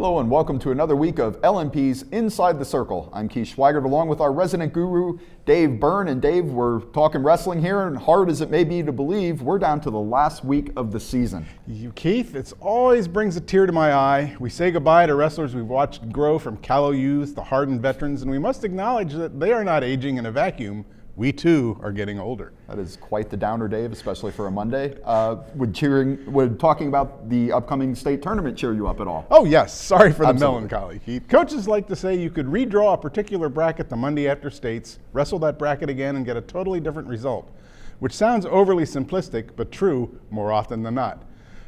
Hello and welcome to another week of LMP's Inside the Circle. I'm Keith Schweigert along with our resident guru, Dave Byrne. And Dave, we're talking wrestling here, and hard as it may be to believe, we're down to the last week of the season. Keith, it always brings a tear to my eye. We say goodbye to wrestlers we've watched grow from callow youth to hardened veterans, and we must acknowledge that they are not aging in a vacuum. We too are getting older. That is quite the downer, Dave, especially for a Monday. Would talking about the upcoming state tournament cheer you up at all? Oh yes, sorry for the Absolutely. melancholy, Keith. Coaches like to say you could redraw a particular bracket the Monday after states, wrestle that bracket again and get a totally different result, which sounds overly simplistic, but true more often than not.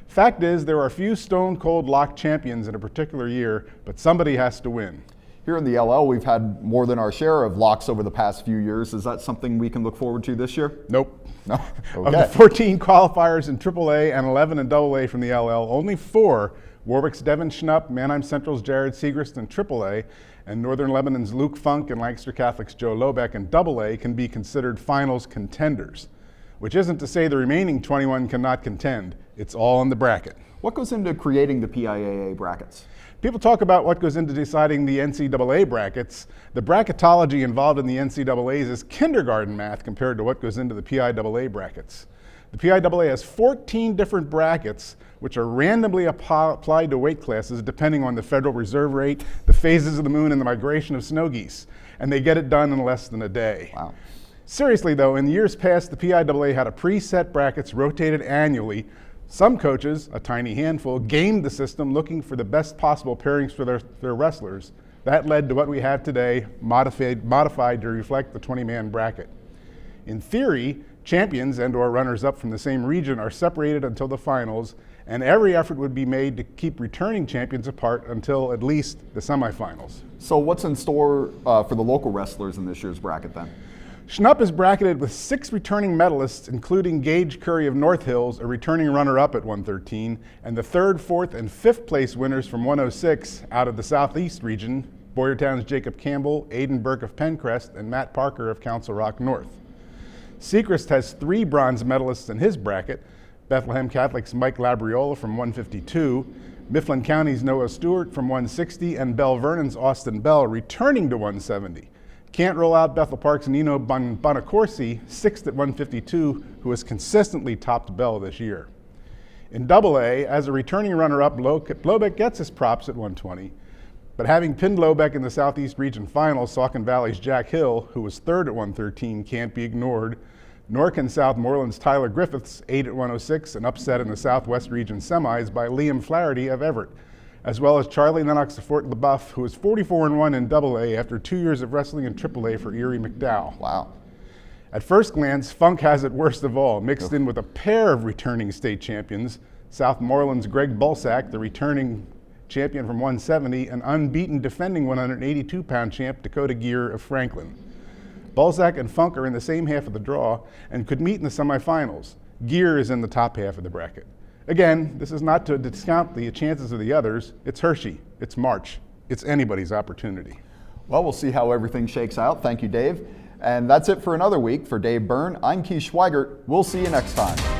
Fact is, there are a few stone-cold lock champions in a particular year, but somebody has to win. Here in the LL, we've had more than our share of locks over the past few years. Is that something we can look forward to this year? Nope. No? Of Okay. the 14 qualifiers in AAA and 11 in AA from the LL, only 4, Warwick's Devin Schnupp, Mannheim Central's Jared Siegrist in AAA, and Northern Lebanon's Luke Funk and Lancaster Catholic's Joe Lobeck in AA can be considered finals contenders, which isn't to say the remaining 21 cannot contend. It's all in the bracket. What goes into creating the PIAA brackets? People talk about what goes into deciding the NCAA brackets. The bracketology involved in the NCAAs is kindergarten math compared to what goes into the PIAA brackets. The PIAA has 14 different brackets which are randomly applied to weight classes depending on the Federal Reserve rate, the phases of the moon, and the migration of snow geese. And they get it done in less than a day. Wow. Seriously though, in years past, the PIAA had a preset brackets rotated annually. Some coaches, a tiny handful, gamed the system looking for the best possible pairings for their wrestlers. That led to what we have today, modified to reflect the 20-man bracket. In theory, champions and/or runners-up from the same region are separated until the finals, and every effort would be made to keep returning champions apart until at least the semifinals. So what's in store for the local wrestlers in this year's bracket then? Schnupp is bracketed with 6 returning medalists, including Gage Curry of North Hills, a returning runner-up at 113, and the 3rd, 4th, and 5th place winners from 106 out of the Southeast region, Boyertown's Jacob Campbell, Aiden Burke of Pencrest, and Matt Parker of Council Rock North. Siegrist has 3 bronze medalists in his bracket, Bethlehem Catholic's Mike Labriola from 152, Mifflin County's Noah Stewart from 160, and Bell Vernon's Austin Bell returning to 170. Can't roll out Bethel Park's Nino Bonacorsi, 6th at 152, who has consistently topped Bell this year. In AA, as a returning runner-up, Lobeck gets his props at 120, but having pinned Lobeck in the Southeast Region Final, Saucon Valley's Jack Hill, who was 3rd at 113, can't be ignored, nor can Southmoreland's Tyler Griffiths, 8 at 106, an upset in the Southwest Region Semis by Liam Flaherty of Everett, as well as Charlie Lennox of Fort LaBeouf, who is 44-1 in AA after 2 years of wrestling in AAA for Erie McDowell. Wow. At first glance, Funk has it worst of all, mixed in with a pair of returning state champions, Southmoreland's Greg Bulsack, the returning champion from 170, and unbeaten defending 182-pound champ Dakota Gear of Franklin. Bulsack and Funk are in the same half of the draw and could meet in the semifinals. Gear is in the top half of the bracket. Again, this is not to discount the chances of the others. It's Hershey, it's March, it's anybody's opportunity. Well, we'll see how everything shakes out. Thank you, Dave. And that's it for another week. For Dave Byrne, I'm Keith Schweigert. We'll see you next time.